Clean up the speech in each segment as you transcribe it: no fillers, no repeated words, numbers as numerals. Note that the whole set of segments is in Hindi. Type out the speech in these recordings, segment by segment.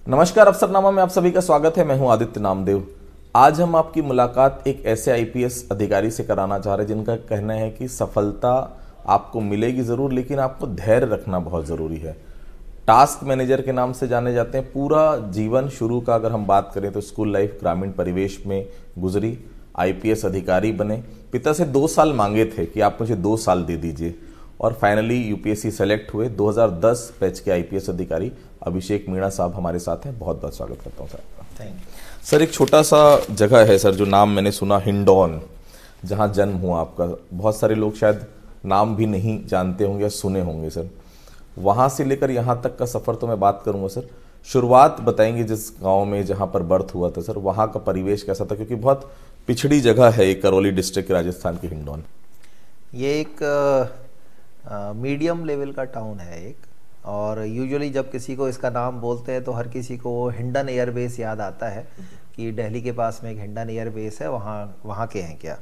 नमस्कार, अफसरनामा में आप सभी का स्वागत है। मैं हूं आदित्य नामदेव। आज हम आपकी मुलाकात एक ऐसे आईपीएस अधिकारी से कराना चाह रहे हैं जिनका कहना है कि सफलता आपको मिलेगी जरूर, लेकिन आपको धैर्य रखना बहुत जरूरी है। टास्क मैनेजर के नाम से जाने जाते हैं। पूरा जीवन शुरू का अगर हम बात करें तो स्कूल लाइफ ग्रामीण परिवेश में गुजरी। आईपीएस अधिकारी बने। पिता से 2 साल मांगे थे कि आप मुझे 2 साल दे दीजिए और फाइनली यूपीएससी सेलेक्ट हुए। 2010 बैच के आईपीएस अधिकारी अभिषेक मीणा साहब हमारे साथ हैं। बहुत बहुत स्वागत करता हूं सर। थैंक यू सर, एक छोटा सा जगह है सर जो नाम मैंने सुना, हिंडौन, जहां जन्म हुआ आपका। बहुत सारे लोग शायद नाम भी नहीं जानते होंगे या सुने होंगे सर। वहां से लेकर यहां तक का सफर तो मैं बात करूंगा सर। शुरुआत बताएंगे जिस गांव में जहां पर बर्थ हुआ था सर, वहां का परिवेश कैसा था, क्योंकि बहुत पिछड़ी जगह है एक करौली डिस्ट्रिक्ट राजस्थान की हिंडौन। ये एक मीडियम लेवल का टाउन है एक, और यूजुअली जब किसी को इसका नाम बोलते हैं तो हर किसी को हिंडन एयरबेस याद आता है कि दिल्ली के पास में एक हिंडन एयरबेस है, वहाँ के हैं क्या।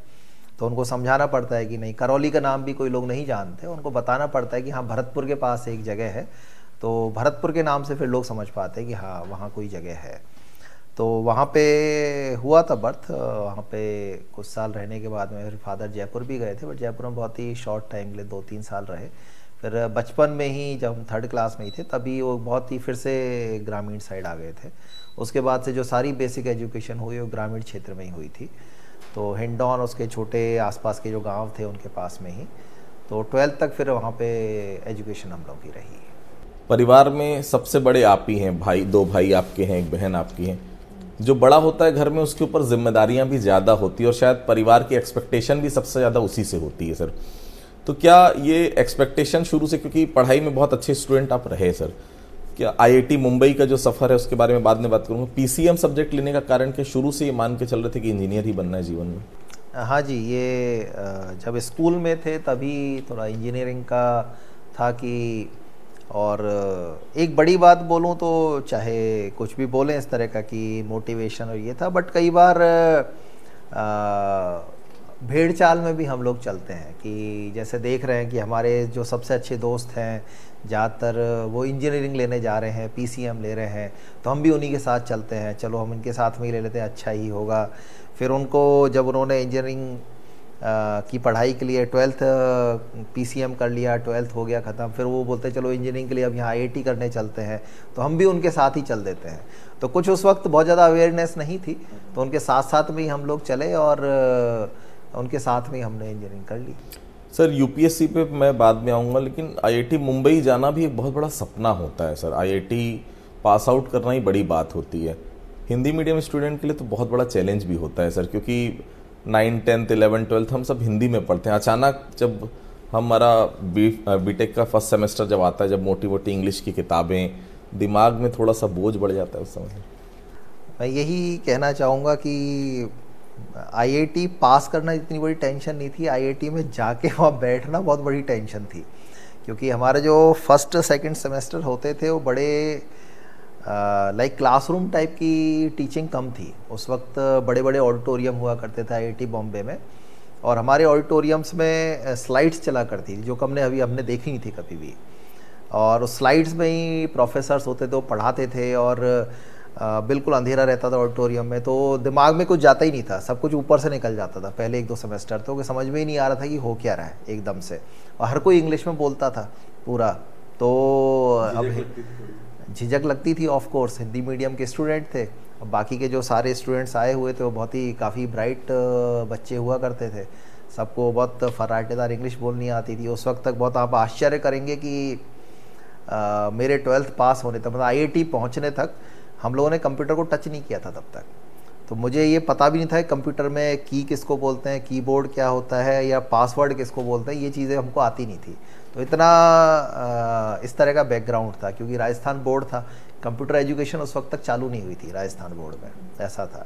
तो उनको समझाना पड़ता है कि नहीं, करौली का नाम भी कोई लोग नहीं जानते, उनको बताना पड़ता है कि हाँ भरतपुर के पास एक जगह है। तो भरतपुर के नाम से फिर लोग समझ पाते हैं कि हाँ वहाँ कोई जगह है। तो वहाँ पे हुआ था बर्थ। वहाँ पे कुछ साल रहने के बाद में फिर फादर जयपुर भी गए थे, बट जयपुर में बहुत ही शॉर्ट टाइम के लिए 2-3 साल रहे। फिर बचपन में ही जब हम 3rd क्लास में ही थे तभी वो बहुत ही फिर से ग्रामीण साइड आ गए थे। उसके बाद से जो सारी बेसिक एजुकेशन हुई वो ग्रामीण क्षेत्र में ही हुई थी। तो हिंडौन, उसके छोटे आसपास के जो गांव थे उनके पास में ही। तो 12th तक फिर वहाँ पे एजुकेशन हम लोग की रही। परिवार में सबसे बड़े आप ही हैं। भाई, 2 भाई आपके हैं, एक बहन आपकी है। जो बड़ा होता है घर में उसके ऊपर जिम्मेदारियां भी ज्यादा होती है और शायद परिवार की एक्सपेक्टेशन भी सबसे ज्यादा उसी से होती है सर। तो क्या ये एक्सपेक्टेशन शुरू से, क्योंकि पढ़ाई में बहुत अच्छे स्टूडेंट आप रहे सर, क्या आईआईटी मुंबई का जो सफर है उसके बारे में बाद में बात करूंगा। पीसीएम सब्जेक्ट लेने का कारण क्या, शुरू से ये मान के चल रहे थे कि इंजीनियर ही बनना है जीवन में? हाँ जी, ये जब स्कूल में थे तभी थोड़ा इंजीनियरिंग का था कि, और एक बड़ी बात बोलूँ तो चाहे कुछ भी बोलें इस तरह का कि मोटिवेशन और ये था, बट कई बार भेड़ चाल में भी हम लोग चलते हैं कि जैसे देख रहे हैं कि हमारे जो सबसे अच्छे दोस्त हैं ज़्यादातर वो इंजीनियरिंग लेने जा रहे हैं, पीसीएम ले रहे हैं, तो हम भी उन्हीं के साथ चलते हैं। चलो हम इनके साथ में ही ले लेते हैं, अच्छा ही होगा। फिर उनको जब उन्होंने इंजीनियरिंग की पढ़ाई के लिए 12th पीसीएम कर लिया, 12th हो गया ख़त्म, फिर वो बोलते हैं चलो इंजीनियरिंग के लिए अब यहाँ आईआईटी करने चलते हैं, तो हम भी उनके साथ ही चल देते हैं। तो कुछ उस वक्त बहुत ज़्यादा अवेयरनेस नहीं थी, तो उनके साथ साथ में ही हम लोग चले और उनके साथ में हमने इंजीनियरिंग कर ली। सर, यूपीएससी पे मैं बाद में आऊंगा, लेकिन आईआईटी मुंबई जाना भी एक बहुत बड़ा सपना होता है सर। आईआईटी पास आउट करना ही बड़ी बात होती है। हिंदी मीडियम स्टूडेंट के लिए तो बहुत बड़ा चैलेंज भी होता है सर, क्योंकि 9, 10, 11, 12 हम सब हिंदी में पढ़ते हैं। अचानक जब हमारा बीटेक का फर्स्ट सेमेस्टर जब आता है, जब मोटी मोटी इंग्लिश की किताबें, दिमाग में थोड़ा सा बोझ बढ़ जाता है उस समय। मैं यही कहना चाहूँगा कि आईआईटी पास करना इतनी बड़ी टेंशन नहीं थी, आईआईटी में जाके वहाँ बैठना बहुत बड़ी टेंशन थी। क्योंकि हमारे जो फर्स्ट सेकंड सेमेस्टर होते थे वो बड़े लाइक क्लासरूम टाइप की टीचिंग कम थी। उस वक्त बड़े बड़े ऑडिटोरियम हुआ करते थे आईआईटी बॉम्बे में, और हमारे ऑडिटोरियम्स में स्लाइड्स चला करती थी जो हमने देखी नहीं थी कभी भी। और उस स्लाइड्स में ही प्रोफेसर्स होते थे, वो पढ़ाते थे, और बिल्कुल अंधेरा रहता था ऑडिटोरियम में, तो दिमाग में कुछ जाता ही नहीं था, सब कुछ ऊपर से निकल जाता था। पहले 1-2 सेमेस्टर तो समझ में ही नहीं आ रहा था कि हो क्या रहा है एकदम से, और हर कोई इंग्लिश में बोलता था पूरा। तो अब झिझक लगती थी, ऑफ कोर्स हिंदी मीडियम के स्टूडेंट थे। अब बाकी के जो सारे स्टूडेंट्स आए हुए थे वो बहुत ही काफ़ी ब्राइट बच्चे हुआ करते थे, सबको बहुत फराटेदार इंग्लिश बोलनी आती थी। उस वक्त तक बहुत आप आश्चर्य करेंगे कि मेरे 12th पास होने तक, मतलब आईआईटी पहुंचने तक हम लोगों ने कंप्यूटर को टच नहीं किया था तब तक। तो मुझे ये पता भी नहीं था कि कंप्यूटर में की किसको बोलते हैं, कीबोर्ड क्या होता है, या पासवर्ड किसको बोलते हैं, ये चीज़ें हमको आती नहीं थी। तो इतना इस तरह का बैकग्राउंड था, क्योंकि राजस्थान बोर्ड था, कंप्यूटर एजुकेशन उस वक्त तक चालू नहीं हुई थी राजस्थान बोर्ड में, ऐसा था।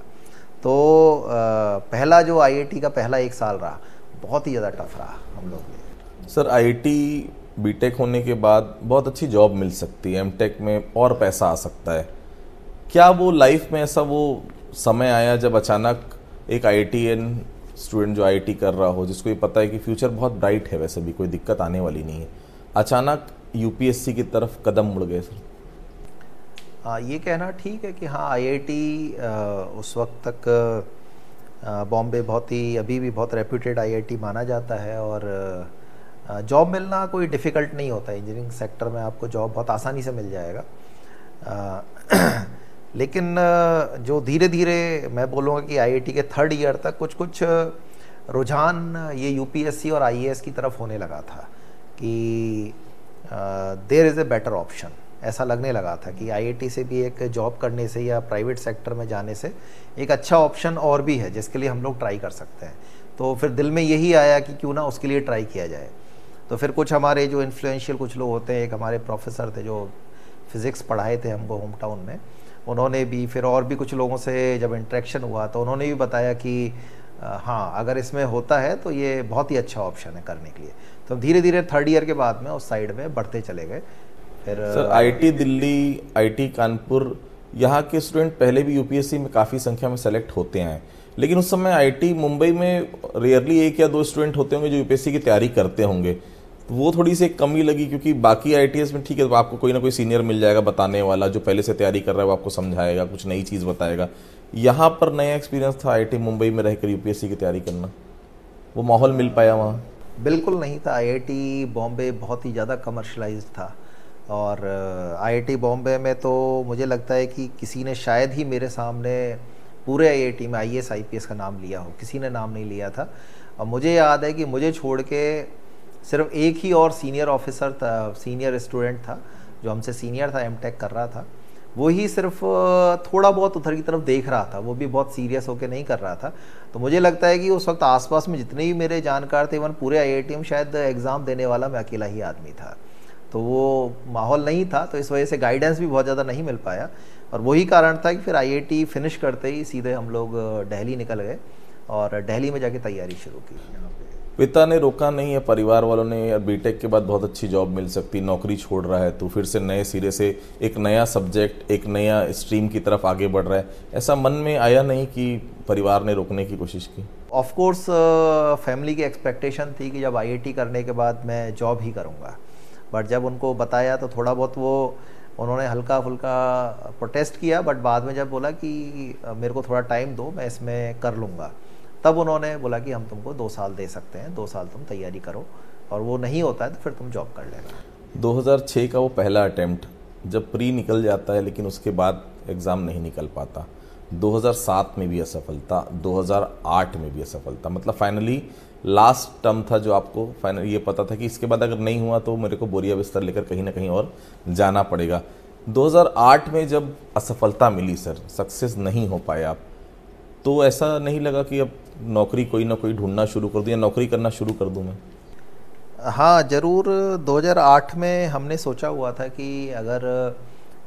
तो पहला जो आईआईटी का पहला 1 साल रहा बहुत ही ज़्यादा टफ रहा हम लोग के। सर, आईआईटी बीटेक होने के बाद बहुत अच्छी जॉब मिल सकती है, एमटेक में और पैसा आ सकता है। क्या वो लाइफ में ऐसा वो समय आया जब अचानक एक आईआईटीएन स्टूडेंट जो आईआईटी कर रहा हो, जिसको ये पता है कि फ्यूचर बहुत ब्राइट है, वैसे भी कोई दिक्कत आने वाली नहीं है, अचानक यूपीएससी की तरफ कदम मुड़ गए सर? ये कहना ठीक है कि हाँ आईआईटी उस वक्त तक बॉम्बे बहुत ही अभी भी बहुत रेप्यूटेड आईआईटी माना जाता है, और जॉब मिलना कोई डिफ़िकल्ट नहीं होता। इंजीनियरिंग सेक्टर में आपको जॉब बहुत आसानी से मिल जाएगा। लेकिन जो धीरे धीरे मैं बोलूँगा कि आईआईटी के थर्ड ईयर तक कुछ कुछ रुझान ये यूपीएससी और आईएएस की तरफ होने लगा था कि there is a better option. ऐसा लगने लगा था कि आईआईटी से भी एक जॉब करने से या प्राइवेट सेक्टर में जाने से एक अच्छा ऑप्शन और भी है जिसके लिए हम लोग ट्राई कर सकते हैं। तो फिर दिल में यही आया कि क्यों ना उसके लिए ट्राई किया जाए। तो फिर कुछ हमारे जो इन्फ्लुएंशियल कुछ लोग होते हैं, एक हमारे प्रोफेसर थे जो फिज़िक्स पढ़ाए थे हमको होम टाउन में, उन्होंने भी, फिर और भी कुछ लोगों से जब इंटरेक्शन हुआ तो उन्होंने भी बताया कि हाँ अगर इसमें होता है तो ये बहुत ही अच्छा ऑप्शन है करने के लिए। तो धीरे धीरे थर्ड ईयर के बाद में उस साइड में बढ़ते चले गए। फिर sir IT Delhi, IT Kanpur, यहाँ के स्टूडेंट पहले भी यूपीएससी में काफ़ी संख्या में सेलेक्ट होते हैं, लेकिन उस समय आईटी मुंबई में रेयरली 1 या 2 स्टूडेंट होते होंगे जो यूपीएससी की तैयारी करते होंगे। तो वो थोड़ी सी एक कमी लगी, क्योंकि बाकी आईटीएस में ठीक है, तो आपको कोई ना कोई सीनियर मिल जाएगा बताने वाला, जो पहले से तैयारी कर रहा है वो आपको समझाएगा, कुछ नई चीज़ बताएगा। यहाँ पर नया एक्सपीरियंस था आईटी मुंबई में रहकर यूपीएससी की तैयारी करना, वो माहौल मिल पाया वहाँ? बिल्कुल नहीं था। आईआईटी बॉम्बे बहुत ही ज़्यादा कमर्शलाइज्ड था, और आईआईटी बॉम्बे में तो मुझे लगता है कि किसी ने शायद ही मेरे सामने पूरे आईआईटी में आईएएस आईपीएस का नाम लिया हो, किसी ने नाम नहीं लिया था। और मुझे याद है कि मुझे छोड़ के सिर्फ एक ही और सीनियर ऑफिसर था, सीनियर स्टूडेंट था जो हमसे सीनियर था, एमटेक कर रहा था। वो ही सिर्फ थोड़ा बहुत उधर की तरफ देख रहा था, वो भी बहुत सीरियस होकर नहीं कर रहा था। तो मुझे लगता है कि उस वक्त आसपास में जितने भी मेरे जानकार थे, इवन पूरे आईआईटी में शायद एग्ज़ाम देने वाला मैं अकेला ही आदमी था। तो वो माहौल नहीं था, तो इस वजह से गाइडेंस भी बहुत ज़्यादा नहीं मिल पाया। और वही कारण था कि फिर आईआईटी फिनिश करते ही सीधे हम लोग दिल्ली निकल गए और दिल्ली में जाके तैयारी शुरू की। यहाँ पे पिता ने रोका नहीं है, परिवार वालों ने, यार बीटेक के बाद बहुत अच्छी जॉब मिल सकती, नौकरी छोड़ रहा है तो फिर से नए सिरे से एक नया सब्जेक्ट, एक नया स्ट्रीम की तरफ आगे बढ़ रहा है, ऐसा मन में आया नहीं कि परिवार ने रोकने की कोशिश की? ऑफ कोर्स फैमिली की एक्सपेक्टेशन थी कि जब आईआईटी करने के बाद मैं जॉब ही करूँगा, बट जब उनको बताया तो थोड़ा बहुत उन्होंने हल्का फुल्का प्रोटेस्ट किया, बट बाद में जब बोला कि मेरे को थोड़ा टाइम दो, मैं इसमें कर लूँगा, तब उन्होंने बोला कि हम तुमको 2 साल दे सकते हैं, 2 साल तुम तैयारी करो, और वो नहीं होता है तो फिर तुम जॉब कर लेना। 2006 का वो पहला अटेम्प्ट जब प्री निकल जाता है लेकिन उसके बाद एग्ज़ाम नहीं निकल पाता, 2007 में भी असफलता, 2008 में भी असफलता, मतलब फाइनली लास्ट टर्म था जो आपको फाइनल ये पता था कि इसके बाद अगर नहीं हुआ तो मेरे को बोरिया बिस्तर लेकर कहीं ना कहीं और जाना पड़ेगा। 2008 में जब असफलता मिली सर, सक्सेस नहीं हो पाए आप, तो ऐसा नहीं लगा कि अब नौकरी कोई ना कोई ढूंढना शुरू कर दूं या नौकरी करना शुरू कर दूं मैं? हाँ ज़रूर, 2008 में हमने सोचा हुआ था कि अगर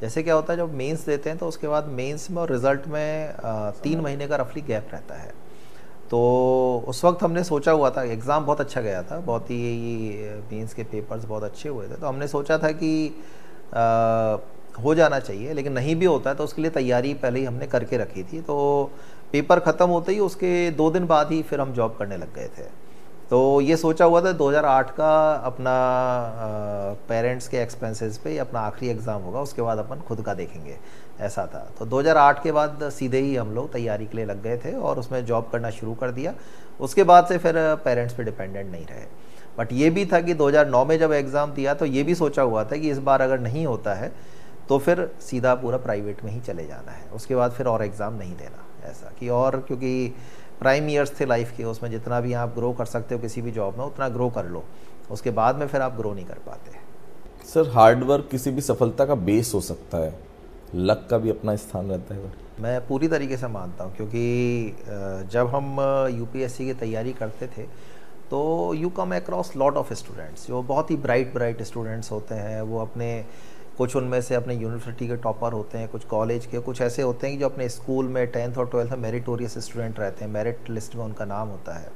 जैसे क्या होता है जब मेंस देते हैं तो उसके बाद मेंस में और रिज़ल्ट में 3 महीने का रफली गैप रहता है। तो उस वक्त हमने सोचा हुआ था, एग्ज़ाम बहुत अच्छा गया था, बहुत ही मेंस के पेपर्स बहुत अच्छे हुए थे, तो हमने सोचा था कि हो जाना चाहिए, लेकिन नहीं भी होता है तो उसके लिए तैयारी पहले ही हमने करके रखी थी। तो पेपर ख़त्म होते ही उसके 2 दिन बाद ही फिर हम जॉब करने लग गए थे। तो ये सोचा हुआ था 2008 का अपना पेरेंट्स के एक्सपेंसेस पे अपना आखिरी एग्ज़ाम होगा, उसके बाद अपन खुद का देखेंगे, ऐसा था। तो 2008 के बाद सीधे ही हम लोग तैयारी के लिए लग गए थे और उसमें जॉब करना शुरू कर दिया। उसके बाद से फिर पेरेंट्स पे डिपेंडेंट नहीं रहे। बट ये भी था कि 2009 में जब एग्ज़ाम दिया तो ये भी सोचा हुआ था कि इस बार अगर नहीं होता है तो फिर सीधा पूरा प्राइवेट में ही चले जाना है, उसके बाद फिर और एग्ज़ाम नहीं देना, ऐसा कि और क्योंकि प्राइम ईयर्स थे लाइफ के, उसमें जितना भी आप ग्रो कर सकते हो किसी भी जॉब में उतना ग्रो कर लो, उसके बाद में फिर आप ग्रो नहीं कर पाते। सर हार्डवर्क किसी भी सफलता का बेस हो सकता है, लक का भी अपना स्थान रहता है? मैं पूरी तरीके से मानता हूँ, क्योंकि जब हम यूपीएससी की तैयारी करते थे तो you come across lot of students जो बहुत ही ब्राइट स्टूडेंट्स होते हैं। वो अपने कुछ उनमें से अपने यूनिवर्सिटी के टॉपर होते हैं, कुछ कॉलेज के, कुछ ऐसे होते हैं कि जो अपने स्कूल में 10th और 12th में मेरिटोरियस स्टूडेंट रहते हैं, मेरिट लिस्ट में उनका नाम होता है।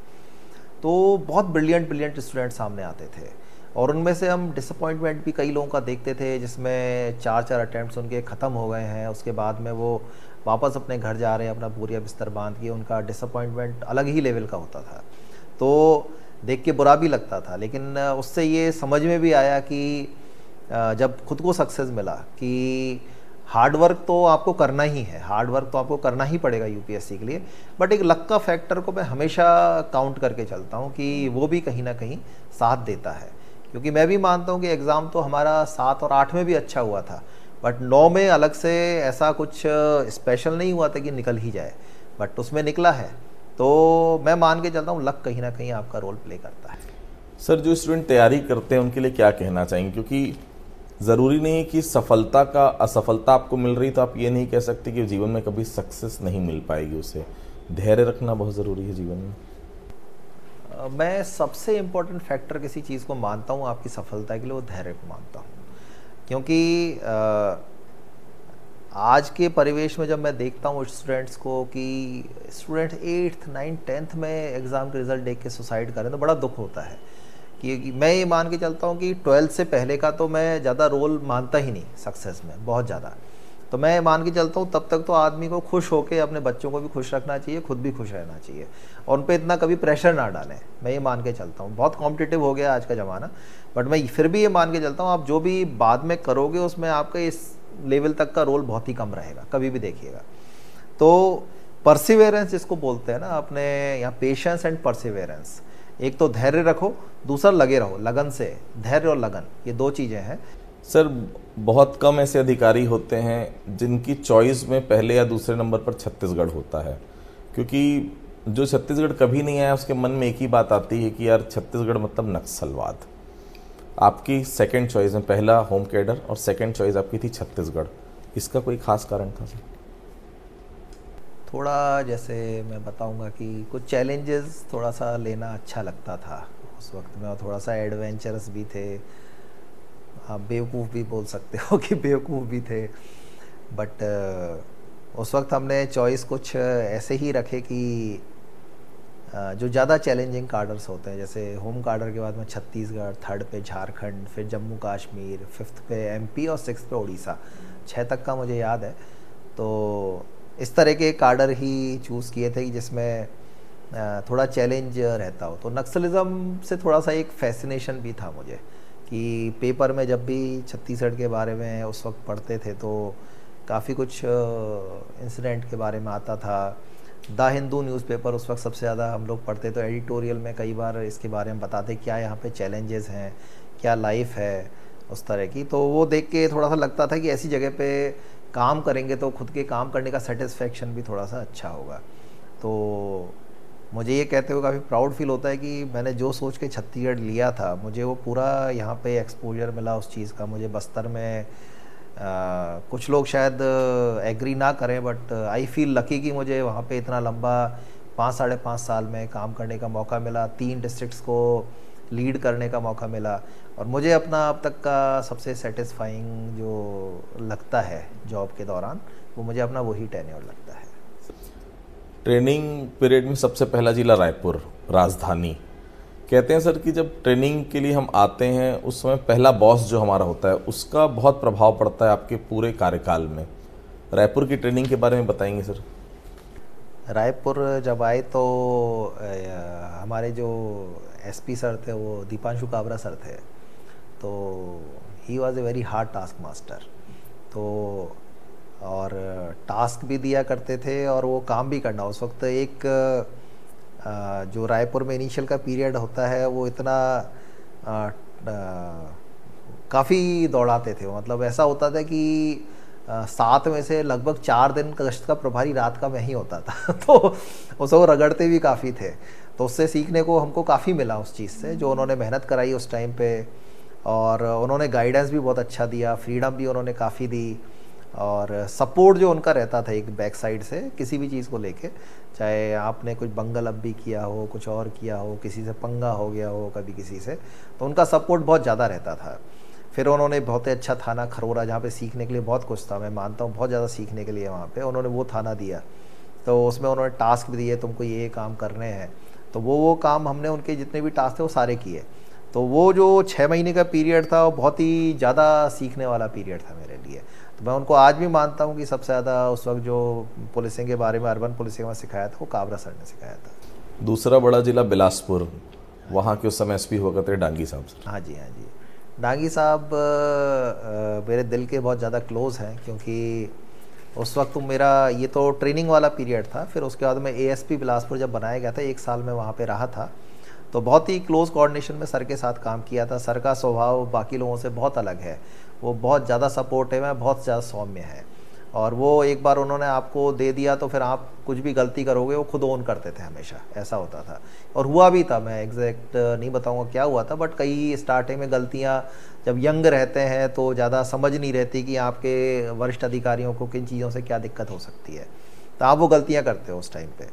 तो बहुत ब्रिलियंट स्टूडेंट सामने आते थे और उनमें से हम डिसअपॉइंटमेंट भी कई लोगों का देखते थे जिसमें 4 अटैम्प्ट्स उनके ख़त्म हो गए हैं, उसके बाद में वो वापस अपने घर जा रहे हैं अपना बोरिया बिस्तर बांध के। उनका डिसअपॉइंटमेंट अलग ही लेवल का होता था, तो देख के बुरा भी लगता था। लेकिन उससे ये समझ में भी आया कि जब खुद को सक्सेस मिला कि हार्ड वर्क तो आपको करना ही है, हार्ड वर्क तो आपको करना ही पड़ेगा यूपीएससी के लिए, बट एक लक का फैक्टर को मैं हमेशा काउंट करके चलता हूँ कि वो भी कहीं ना कहीं साथ देता है। क्योंकि मैं भी मानता हूँ कि एग्ज़ाम तो हमारा 7 और 8 में भी अच्छा हुआ था, बट 9 में अलग से ऐसा कुछ स्पेशल नहीं हुआ था कि निकल ही जाए, बट उसमें निकला है। तो मैं मान के चलता हूँ लक कहीं ना कहीं आपका रोल प्ले करता है। सर, जो स्टूडेंट तैयारी करते हैं उनके लिए क्या कहना चाहेंगे? क्योंकि ज़रूरी नहीं है कि सफलता का असफलता आपको मिल रही तो आप ये नहीं कह सकते कि जीवन में कभी सक्सेस नहीं मिल पाएगी। उसे धैर्य रखना बहुत ज़रूरी है जीवन में। मैं सबसे इम्पोर्टेंट फैक्टर किसी चीज़ को मानता हूँ आपकी सफलता के लिए, वो धैर्य को मानता हूँ। क्योंकि आज के परिवेश में जब मैं देखता हूँ स्टूडेंट्स को कि स्टूडेंट 8th 9th 10th में एग्ज़ाम के रिज़ल्ट देख के सुसाइड करें तो बड़ा दुख होता है। कि मैं ये मान के चलता हूँ कि 12th से पहले का तो मैं ज़्यादा रोल मानता ही नहीं सक्सेस में, बहुत ज़्यादा। तो मैं मान के चलता हूँ तब तक तो आदमी को खुश होकर अपने बच्चों को भी खुश रखना चाहिए, खुद भी खुश रहना चाहिए, और उन पर इतना कभी प्रेशर ना डालें। मैं ये मान के चलता हूँ, बहुत कॉम्पिटिटिव हो गया आज का ज़माना, बट मैं फिर भी ये मान के चलता हूँ आप जो भी बाद में करोगे उसमें आपका इस लेवल तक का रोल बहुत ही कम रहेगा, कभी भी देखिएगा। तो परसिवेरेंस जिसको बोलते हैं ना अपने यहाँ, पेशेंस एंड परसिवेरेंस, एक तो धैर्य रखो, दूसरा लगे रहो लगन से। धैर्य और लगन ये 2 चीज़ें हैं। सर, बहुत कम ऐसे अधिकारी होते हैं जिनकी चॉइस में पहले या दूसरे नंबर पर छत्तीसगढ़ होता है, क्योंकि जो छत्तीसगढ़ कभी नहीं आया उसके मन में एक ही बात आती है कि यार छत्तीसगढ़ मतलब नक्सलवाद। आपकी सेकंड चॉइस में पहला होम कैडर और सेकंड चॉइस आपकी थी छत्तीसगढ़। इसका कोई खास कारण था सर? थोड़ा जैसे मैं बताऊंगा कि कुछ चैलेंजेस थोड़ा सा लेना अच्छा लगता था उस वक्त में, और थोड़ा सा एडवेंचरस भी थे। आप बेवकूफ़ भी बोल सकते हो कि बेवकूफ़ भी थे, बट उस वक्त हमने चॉइस कुछ ऐसे ही रखे कि जो ज़्यादा चैलेंजिंग कार्डर्स होते हैं, जैसे होम कार्डर के बाद में छत्तीसगढ़, 3rd पे झारखंड, फिर जम्मू कश्मीर, 5th पे एमपी और 6th पे उड़ीसा, 6 तक का मुझे याद है। तो इस तरह के कार्डर ही चूज़ किए थे कि जिसमें थोड़ा चैलेंज रहता हो। तो नक्सलिज़म से थोड़ा सा एक फैसिनेशन भी था मुझे कि पेपर में जब भी छत्तीसगढ़ के बारे में उस वक्त पढ़ते थे तो काफ़ी कुछ इंसिडेंट के बारे में आता था। द हिंदू न्यूज़पेपर उस वक्त सबसे ज़्यादा हम लोग पढ़ते, तो एडिटोरियल में कई बार इसके बारे में बताते क्या यहाँ पे चैलेंजेस हैं, क्या लाइफ है उस तरह की। तो वो देख के थोड़ा सा लगता था कि ऐसी जगह पे काम करेंगे तो खुद के काम करने का सेटिस्फेक्शन भी थोड़ा सा अच्छा होगा। तो मुझे ये कहते हुए काफ़ी प्राउड फील होता है कि मैंने जो सोच के छत्तीसगढ़ लिया था, मुझे वो पूरा यहाँ पे एक्सपोजर मिला उस चीज़ का। मुझे बस्तर में कुछ लोग शायद एग्री ना करें, बट आई फील लकी कि मुझे वहाँ पे इतना लंबा 5-5.5 साल में काम करने का मौका मिला, 3 डिस्ट्रिक्ट्स को लीड करने का मौका मिला। और मुझे अपना अब तक का सबसे सेटिस्फाइंग जो लगता है जॉब के दौरान, वो मुझे अपना वही टेन्योर लगता है। ट्रेनिंग पीरियड में सबसे पहला जिला रायपुर, राजधानी। कहते हैं सर कि जब ट्रेनिंग के लिए हम आते हैं उस समय पहला बॉस जो हमारा होता है उसका बहुत प्रभाव पड़ता है आपके पूरे कार्यकाल में। रायपुर की ट्रेनिंग के बारे में बताएंगे सर? रायपुर जब आए तो हमारे जो एसपी सर थे वो दीपांशु काबरा सर थे, तो he was a very hard task master. तो और टास्क भी दिया करते थे और वो काम भी करना। उस वक्त एक जो रायपुर में इनिशियल का पीरियड होता है वो इतना काफ़ी दौड़ाते थे। मतलब ऐसा होता था कि 7 में से लगभग 4 दिन गश्त का प्रभारी रात का मैं ही होता था तो उसको रगड़ते भी काफ़ी थे। तो उससे सीखने को हमको काफ़ी मिला उस चीज़ से, जो उन्होंने मेहनत कराई उस टाइम पे, और उन्होंने गाइडेंस भी बहुत अच्छा दिया, फ्रीडम भी उन्होंने काफ़ी दी, और सपोर्ट जो उनका रहता था एक बैक साइड से किसी भी चीज़ को लेके, चाहे आपने कुछ बंगल अब भी किया हो, कुछ और किया हो, किसी से पंगा हो गया हो कभी किसी से, तो उनका सपोर्ट बहुत ज़्यादा रहता था। फिर उन्होंने बहुत ही अच्छा थाना खरोरा, जहाँ पे सीखने के लिए बहुत कुछ था, मैं मानता हूँ बहुत ज़्यादा सीखने के लिए वहाँ पे, उन्होंने वो थाना दिया। तो उसमें उन्होंने टास्क भी दिए, तुमको ये काम करने हैं। तो वो काम हमने उनके जितने भी टास्क थे वो सारे किए। तो वो जो 6 महीने का पीरियड था वो बहुत ही ज़्यादा सीखने वाला पीरियड था मेरे लिए। तो मैं उनको आज भी मानता हूँ कि सबसे ज़्यादा उस वक्त जो पुलिसिंग के बारे में, अर्बन पुलिसिंग में सिखाया था वो काबरा सर ने सिखाया था। दूसरा बड़ा जिला बिलासपुर, वहाँ के उस समय एसपी हुआ करते डांगी साहब सर। हाँ जी, हाँ जी। डांगी साहब मेरे दिल के बहुत ज़्यादा क्लोज़ हैं, क्योंकि उस वक्त मेरा ये तो ट्रेनिंग वाला पीरियड था। फिर उसके बाद मैं एएसपी बिलासपुर जब बनाया गया था, 1 साल में वहाँ पे रहा था, तो बहुत ही क्लोज़ कोऑर्डिनेशन में सर के साथ काम किया था। सर का स्वभाव बाकी लोगों से बहुत अलग है, वो बहुत ज़्यादा सपोर्टिव है, बहुत ज़्यादा सौम्य है, और वो एक बार उन्होंने आपको दे दिया तो फिर आप कुछ भी गलती करोगे वो खुद ओन करते थे, हमेशा ऐसा होता था। और हुआ भी था, मैं एग्जैक्ट नहीं बताऊंगा क्या हुआ था, बट कई स्टार्टिंग में गलतियां, जब यंग रहते हैं तो ज़्यादा समझ नहीं रहती कि आपके वरिष्ठ अधिकारियों को किन चीज़ों से क्या दिक्कत हो सकती है, तो आप वो गलतियां करते हो उस टाइम पे।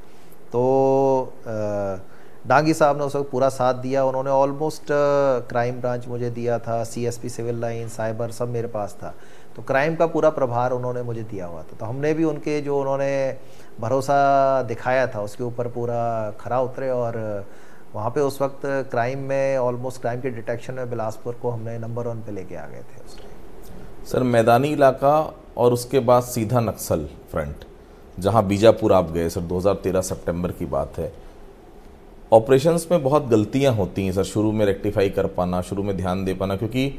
तो डांगी साहब ने उस वक्त पूरा साथ दिया। उन्होंने ऑलमोस्ट क्राइम ब्रांच मुझे दिया था, सीएसपी सिविल लाइन, साइबर, सब मेरे पास था, तो क्राइम का पूरा प्रभार उन्होंने मुझे दिया हुआ था। तो हमने भी उनके जो उन्होंने भरोसा दिखाया था उसके ऊपर पूरा खरा उतरे, और वहाँ पे उस वक्त क्राइम में, ऑलमोस्ट क्राइम के डिटेक्शन में बिलासपुर को हमने नंबर 1 पे लेके आ गए थे उस टाइम। सर, मैदानी इलाका और उसके बाद सीधा नक्सल फ्रंट, जहाँ बीजापुर आप गए सर, 2013 सितंबर की बात है। ऑपरेशंस में बहुत गलतियां होती हैं सर, शुरू में रेक्टिफाई कर पाना, शुरू में ध्यान दे पाना, क्योंकि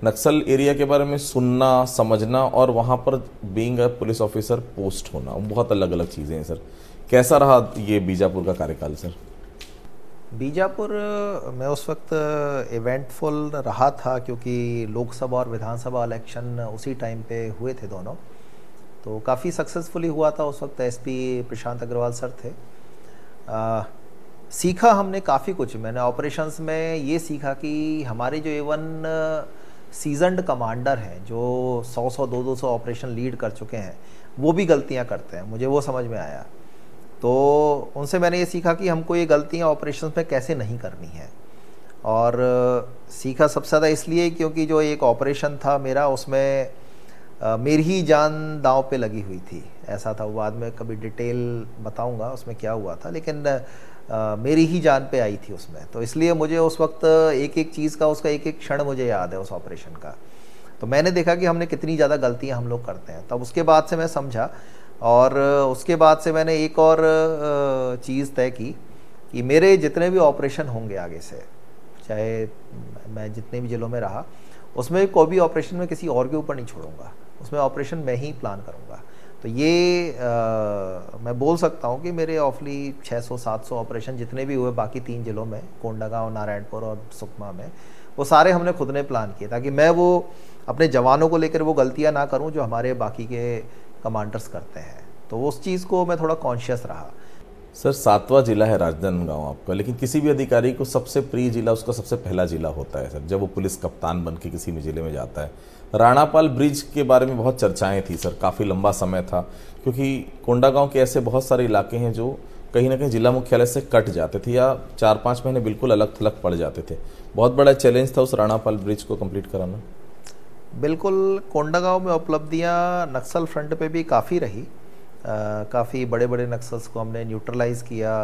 नक्सल एरिया के बारे में सुनना, समझना और वहां पर being a police officer post होना, बहुत अलग अलग चीज़ें हैं सर। कैसा रहा ये बीजापुर का कार्यकाल सर? बीजापुर में उस वक्त इवेंटफुल रहा था, क्योंकि लोकसभा और विधानसभा इलेक्शन उसी टाइम पे हुए थे दोनों, तो काफ़ी सक्सेसफुली हुआ था। उस वक्त एसपी प्रशांत अग्रवाल सर थे। सीखा हमने काफ़ी कुछ। मैंने ऑपरेशंस में ये सीखा कि हमारे जो इवन सीजन्ड कमांडर हैं, जो 100-100, 200-200 ऑपरेशन लीड कर चुके हैं, वो भी गलतियां करते हैं, मुझे वो समझ में आया। तो उनसे मैंने ये सीखा कि हमको ये गलतियां ऑपरेशंस में कैसे नहीं करनी है। और सीखा सबसे ज़्यादा इसलिए क्योंकि जो एक ऑपरेशन था मेरा, उसमें मेरी ही जान दांव पे लगी हुई थी, ऐसा था। बाद में कभी डिटेल बताऊंगा उसमें क्या हुआ था, लेकिन मेरी ही जान पे आई थी उसमें। तो इसलिए मुझे उस वक्त एक एक चीज़ का, उसका एक एक क्षण मुझे याद है उस ऑपरेशन का। तो मैंने देखा कि हमने कितनी ज़्यादा गलतियां हम लोग करते हैं। तब उसके बाद से मैं समझा, और उसके बाद से मैंने एक और चीज़ तय की कि मेरे जितने भी ऑपरेशन होंगे आगे से, चाहे मैं जितने भी जिलों में रहा, उसमें कोई भी ऑपरेशन में किसी और के ऊपर नहीं छोड़ूंगा, उसमें ऑपरेशन मैं ही प्लान करूंगा। तो ये मैं बोल सकता हूँ कि मेरे ऑफली 600-700 ऑपरेशन जितने भी हुए बाकी 3 जिलों में, कोंडागांव, नारायणपुर और सुकमा में, वो सारे हमने खुद ने प्लान किए, ताकि मैं वो अपने जवानों को लेकर वो गलतियाँ ना करूँ जो हमारे बाकी के कमांडर्स करते हैं। तो उस चीज़ को मैं थोड़ा कॉन्शियस रहा। सर, 7वां जिला है राजनांदगांव आपका, लेकिन किसी भी अधिकारी को सबसे प्रिय जिला उसका सबसे पहला जिला होता है सर, जब वो पुलिस कप्तान बन के किसी भी जिले में जाता है। राणापाल ब्रिज के बारे में बहुत चर्चाएं थी सर, काफ़ी लंबा समय था, क्योंकि कोंडागांव के ऐसे बहुत सारे इलाके हैं जो कहीं ना कहीं जिला मुख्यालय से कट जाते थे, या 4-5 महीने बिल्कुल अलग थलग पड़ जाते थे। बहुत बड़ा चैलेंज था उस राणापाल ब्रिज को कंप्लीट कराना। बिल्कुल, कोंडागांव में उपलब्धियां नक्सल फ्रंट पे भी काफ़ी रही। काफ़ी बड़े बड़े नक्सल्स को हमने न्यूट्रलाइज़ किया।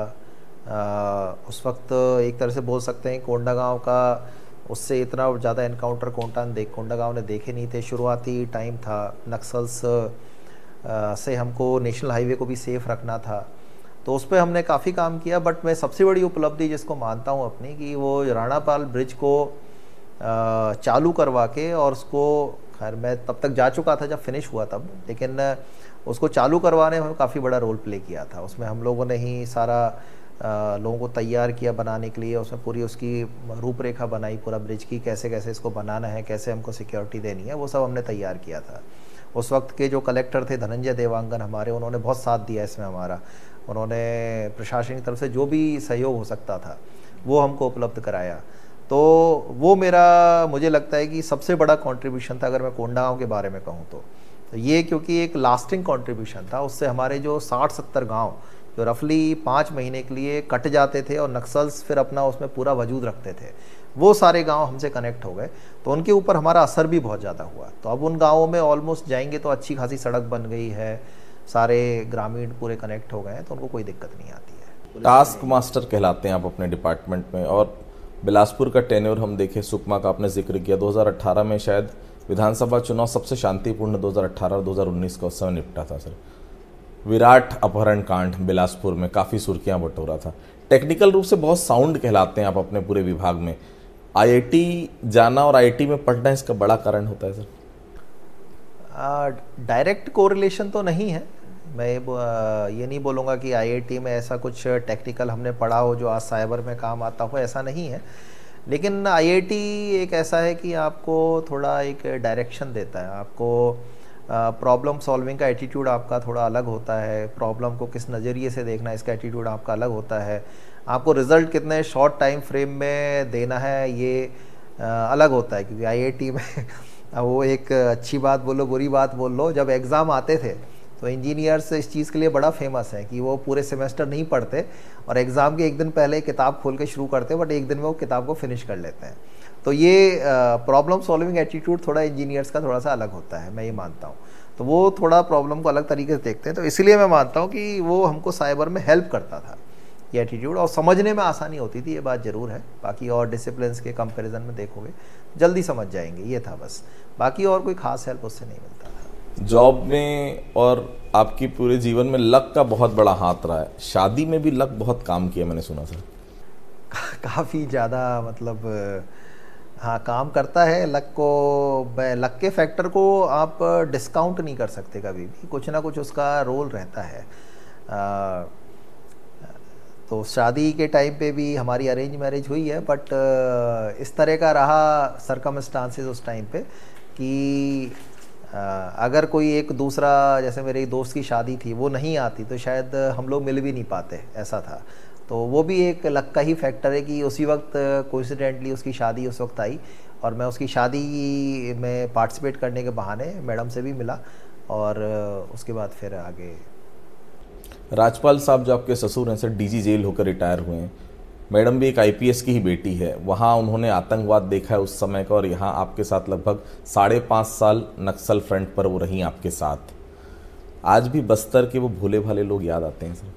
उस वक्त एक तरह से बोल सकते हैं कोंडागांव का उससे इतना ज़्यादा एनकाउंटर कोंडागांव ने देखे नहीं थे। शुरुआती टाइम था, नक्सल्स से हमको नेशनल हाईवे को भी सेफ रखना था, तो उस पर हमने काफ़ी काम किया। बट मैं सबसे बड़ी उपलब्धि जिसको मानता हूँ अपनी, कि वो राणापाल ब्रिज को चालू करवा के, और उसको, खैर मैं तब तक जा चुका था जब फिनिश हुआ तब, लेकिन उसको चालू करवाने में काफ़ी बड़ा रोल प्ले किया था। उसमें हम लोगों ने ही सारा लोगों को तैयार किया बनाने के लिए। उसमें पूरी उसकी रूपरेखा बनाई, पूरा ब्रिज की, कैसे कैसे इसको बनाना है, कैसे हमको सिक्योरिटी देनी है, वो सब हमने तैयार किया था। उस वक्त के जो कलेक्टर थे धनंजय देवांगन हमारे, उन्होंने बहुत साथ दिया इसमें हमारा। उन्होंने प्रशासन की तरफ से जो भी सहयोग हो सकता था वो हमको उपलब्ध कराया। तो वो मेरा, मुझे लगता है कि सबसे बड़ा कंट्रीब्यूशन था, अगर मैं कोंडागांव के बारे में कहूँ तो ये, क्योंकि एक लास्टिंग कंट्रीब्यूशन था। उससे हमारे जो 60-70 गांव जो रफली 5 महीने के लिए कट जाते थे और नक्सल्स फिर अपना उसमें पूरा वजूद रखते थे, वो सारे गांव हमसे कनेक्ट हो गए। तो उनके ऊपर हमारा असर भी बहुत ज़्यादा हुआ। तो अब उन गाँवों में ऑलमोस्ट जाएंगे तो अच्छी खासी सड़क बन गई है, सारे ग्रामीण पूरे कनेक्ट हो गए हैं, तो उनको कोई दिक्कत नहीं आती है। टास्क मास्टर कहलाते हैं आप अपने डिपार्टमेंट में। और बिलासपुर का टेन्योर हम देखें, सुकमा का आपने जिक्र किया, 2018 में शायद विधानसभा चुनाव सबसे शांतिपूर्ण 2018 और 2019 का उस समय निपटा था सर। विराट अपहरण कांड बिलासपुर में काफ़ी सुर्खियां बटोरा था। टेक्निकल रूप से बहुत साउंड कहलाते हैं आप अपने पूरे विभाग में। आईआईटी जाना और आईआईटी में पढ़ना इसका बड़ा कारण होता है सर? डायरेक्ट कोरिलेशन तो नहीं है। मैं ये नहीं बोलूँगा कि आईआईटी में ऐसा कुछ टेक्निकल हमने पढ़ा हो जो आज साइबर में काम आता हो, ऐसा नहीं है। लेकिन आईआईटी एक ऐसा है कि आपको थोड़ा एक डायरेक्शन देता है, आपको प्रॉब्लम सॉल्विंग का एटीट्यूड आपका थोड़ा अलग होता है, प्रॉब्लम को किस नज़रिए से देखना है इसका एटीट्यूड आपका अलग होता है, आपको रिज़ल्ट कितने शॉर्ट टाइम फ्रेम में देना है ये अलग होता है। क्योंकि आईआईटी में वो एक अच्छी बात बोलो बुरी बात बोल लो, जब एग्ज़ाम आते थे तो इंजीनियर्स इस चीज़ के लिए बड़ा फेमस है कि वो पूरे सेमेस्टर नहीं पढ़ते और एग्ज़ाम के एक दिन पहले किताब खोल के शुरू करते हैं, बट एक दिन में वो किताब को फिनिश कर लेते हैं। तो ये प्रॉब्लम सॉल्विंग एटीट्यूड थोड़ा इंजीनियर्स का थोड़ा सा अलग होता है, मैं ये मानता हूँ। तो वो थोड़ा प्रॉब्लम को अलग तरीके से देखते हैं, तो इसलिए मैं मानता हूँ कि वो हमको साइबर में हेल्प करता था ये एटीट्यूड, और समझने में आसानी होती थी, ये बात ज़रूर है। बाकी और डिसिप्लिन्स के कंपैरिजन में देखोगे जल्दी समझ जाएंगे, ये था बस। बाकी और कोई खास हेल्प उससे नहीं मिलता था। जॉब में और आपकी पूरे जीवन में लक का बहुत बड़ा हाथ रहा है, शादी में भी लक बहुत काम किया मैंने सुना सर। काफ़ी ज़्यादा, मतलब हाँ काम करता है लक को। लक के फैक्टर को आप डिस्काउंट नहीं कर सकते, कभी भी कुछ ना कुछ उसका रोल रहता है। तो शादी के टाइम पे भी हमारी अरेंज मैरिज हुई है, बट इस तरह का रहा सरकमस्टांसेस उस टाइम पे कि अगर कोई एक दूसरा, जैसे मेरे एक दोस्त की शादी थी, वो नहीं आती तो शायद हम लोग मिल भी नहीं पाते, ऐसा था। तो वो भी एक लक का ही फैक्टर है कि उसी वक्त कोइंसिडेंटली उसकी शादी उस वक्त आई और मैं उसकी शादी में पार्टिसिपेट करने के बहाने मैडम से भी मिला और उसके बाद फिर आगे। राजपाल साहब जो आपके ससुर हैं सर, डीजी जेल होकर रिटायर हुए हैं। मैडम भी एक आईपीएस की ही बेटी है, वहाँ उन्होंने आतंकवाद देखा है उस समय का, और यहाँ आपके साथ लगभग 5.5 साल नक्सल फ्रंट पर वो रही आपके साथ। आज भी बस्तर के वो भोले भाले लोग याद आते हैं सर?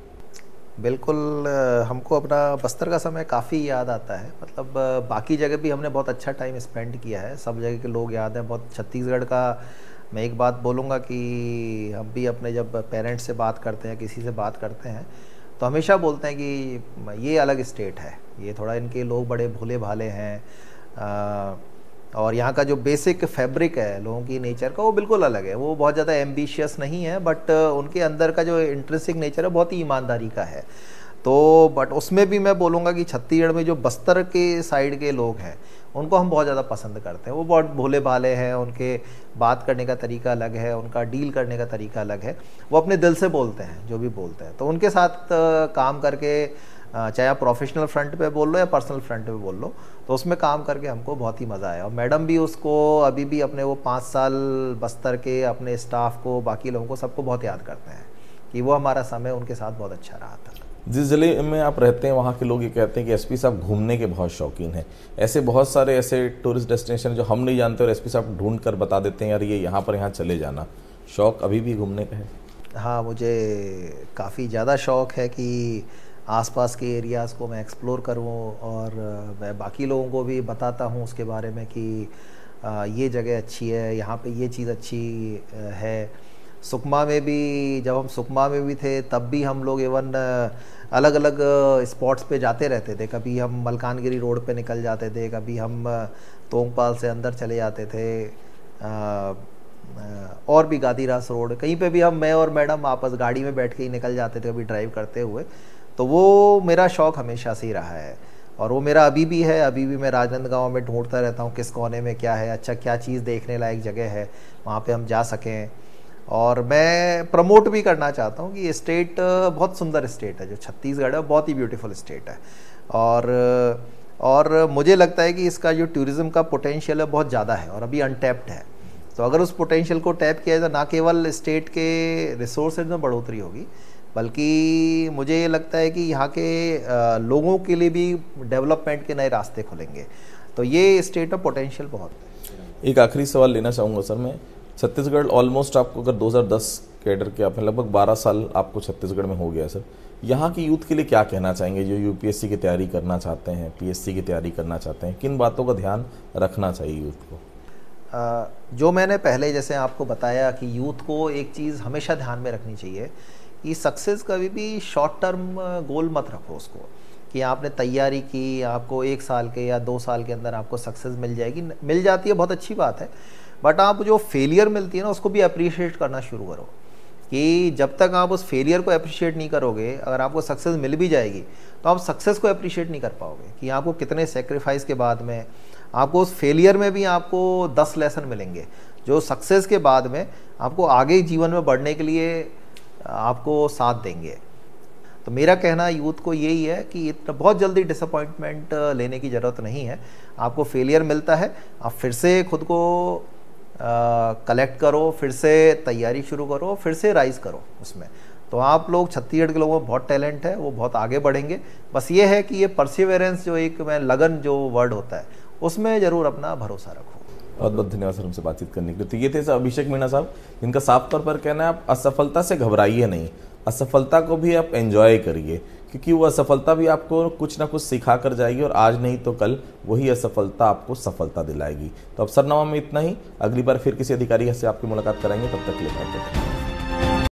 बिल्कुल, हमको अपना बस्तर का समय काफ़ी याद आता है। मतलब बाकी जगह भी हमने बहुत अच्छा टाइम स्पेंड किया है, सब जगह के लोग याद हैं बहुत। छत्तीसगढ़ का मैं एक बात बोलूँगा कि हम भी अपने जब पेरेंट्स से बात करते हैं, किसी से बात करते हैं, तो हमेशा बोलते हैं कि ये अलग स्टेट है, ये थोड़ा इनके लोग बड़े भोले भाले हैं और यहाँ का जो बेसिक फैब्रिक है लोगों की नेचर का वो बिल्कुल अलग है। वो बहुत ज़्यादा एम्बिशियस नहीं है, बट उनके अंदर का जो इंट्रिंसिक नेचर है बहुत ही ईमानदारी का है। तो बट उसमें भी मैं बोलूँगा कि छत्तीसगढ़ में जो बस्तर के साइड के लोग हैं उनको हम बहुत ज़्यादा पसंद करते हैं। वो बहुत भोले भाले हैं, उनके बात करने का तरीका अलग है, उनका डील करने का तरीका अलग है, वो अपने दिल से बोलते हैं जो भी बोलते हैं। तो उनके साथ काम करके, चाहे आप प्रोफेशनल फ्रंट पे बोल लो या पर्सनल फ्रंट पे बोल लो, तो उसमें काम करके हमको बहुत ही मज़ा आया। और मैडम भी उसको अभी भी अपने वो 5 साल बस्तर के अपने स्टाफ को, बाकी लोगों को, सबको बहुत याद करते हैं कि वो हमारा समय उनके साथ बहुत अच्छा रहा था। जिस ज़िले में आप रहते हैं वहाँ के लोग ये कहते हैं कि एसपी साहब घूमने के बहुत शौकीन हैं। ऐसे बहुत सारे ऐसे टूरिस्ट डेस्टिनेशन जो हम नहीं जानते और एसपी साहब ढूंढ कर बता देते हैं यार ये यहाँ पर, यहाँ चले जाना। शौक अभी भी घूमने का है? हाँ, मुझे काफ़ी ज़्यादा शौक़ है कि आसपास के एरियाज़ को मैं एक्सप्लोर करूँ और मैं बाकी लोगों को भी बताता हूँ उसके बारे में कि ये जगह अच्छी है, यहाँ पे ये चीज़ अच्छी है। सुकमा में भी, जब हम सुकमा में भी थे तब भी हम लोग इवन अलग अलग स्पॉट्स पे जाते रहते थे। कभी हम मलकानगिरी रोड पे निकल जाते थे, कभी हम तोंगपाल से अंदर चले जाते थे, और भी गादीरास रोड, कहीं पे भी हम, मैं और मैडम आपस गाड़ी में बैठ के ही निकल जाते थे कभी ड्राइव करते हुए। तो वो मेरा शौक़ हमेशा से ही रहा है और वो मेरा अभी भी है। अभी भी मैं राजनांदगांव में ढूंढता रहता हूँ किस कोने में क्या है, अच्छा क्या चीज़ देखने लायक जगह है, वहाँ पे हम जा सकें। और मैं प्रमोट भी करना चाहता हूँ कि ये स्टेट बहुत सुंदर स्टेट है, जो छत्तीसगढ़ है बहुत ही ब्यूटीफुल स्टेट है। और मुझे लगता है कि इसका जो टूरिज़्म का पोटेंशियल है बहुत ज़्यादा है और अभी अनटैप्ड है। तो अगर उस पोटेंशियल को टैप किया जाए तो ना केवल स्टेट के रिसोर्सेज में बढ़ोतरी होगी, बल्कि मुझे ये लगता है कि यहाँ के लोगों के लिए भी डेवलपमेंट के नए रास्ते खुलेंगे। तो ये स्टेट में पोटेंशियल बहुत है। एक आखिरी सवाल लेना चाहूँगा सर मैं। छत्तीसगढ़ ऑलमोस्ट आपको अगर 2010 कैडर के आपने लगभग 12 साल आपको छत्तीसगढ़ में हो गया सर, यहाँ की यूथ के लिए क्या कहना चाहेंगे जो यूपीएससी की तैयारी करना चाहते हैं, पीएससी की तैयारी करना चाहते हैं? किन बातों का ध्यान रखना चाहिए यूथ को? जो मैंने पहले जैसे आपको बताया कि यूथ को एक चीज़ हमेशा ध्यान में रखनी चाहिए कि सक्सेस कभी भी शॉर्ट टर्म गोल मत रखो उसको, कि आपने तैयारी की, आपको 1 साल के या 2 साल के अंदर आपको सक्सेस मिल जाएगी, मिल जाती है, बहुत अच्छी बात है। बट आप जो फेलियर मिलती है ना, उसको भी अप्रिशिएट करना शुरू करो, कि जब तक आप उस फेलियर को अप्रिशिएट नहीं करोगे, अगर आपको सक्सेस मिल भी जाएगी तो आप सक्सेस को अप्रिशिएट नहीं कर पाओगे, कि आपको कितने सेक्रीफाइस के बाद में आपको उस फेलियर में भी आपको 10 लेसन मिलेंगे, जो सक्सेस के बाद में आपको आगे जीवन में बढ़ने के लिए आपको साथ देंगे। तो मेरा कहना यूथ को यही है कि इतना बहुत जल्दी डिसअपॉइंटमेंट लेने की ज़रूरत नहीं है। आपको फेलियर मिलता है, आप फिर से खुद को कलेक्ट करो, फिर से तैयारी शुरू करो, फिर से राइज करो उसमें। तो आप लोग, छत्तीसगढ़ के लोगों में बहुत टैलेंट है, वो बहुत आगे बढ़ेंगे। बस ये है कि ये परसिवेरेंस, जो एक मैं लगन जो वर्ड होता है, उसमें ज़रूर अपना भरोसा रखो। बहुत बहुत धन्यवाद सर हमसे बातचीत करने के लिए। तो ये थे सर अभिषेक मीणा साहब, जिनका साफ तौर पर कहना है आप असफलता से घबराइए नहीं, असफलता को भी आप एंजॉय करिए, क्योंकि वो असफलता भी आपको कुछ ना कुछ सिखा कर जाएगी और आज नहीं तो कल वही असफलता आपको सफलता दिलाएगी। तो अवसरनामा में इतना ही, अगली बार फिर किसी अधिकारी से आपकी मुलाकात कराएंगे, तब तक के लिए।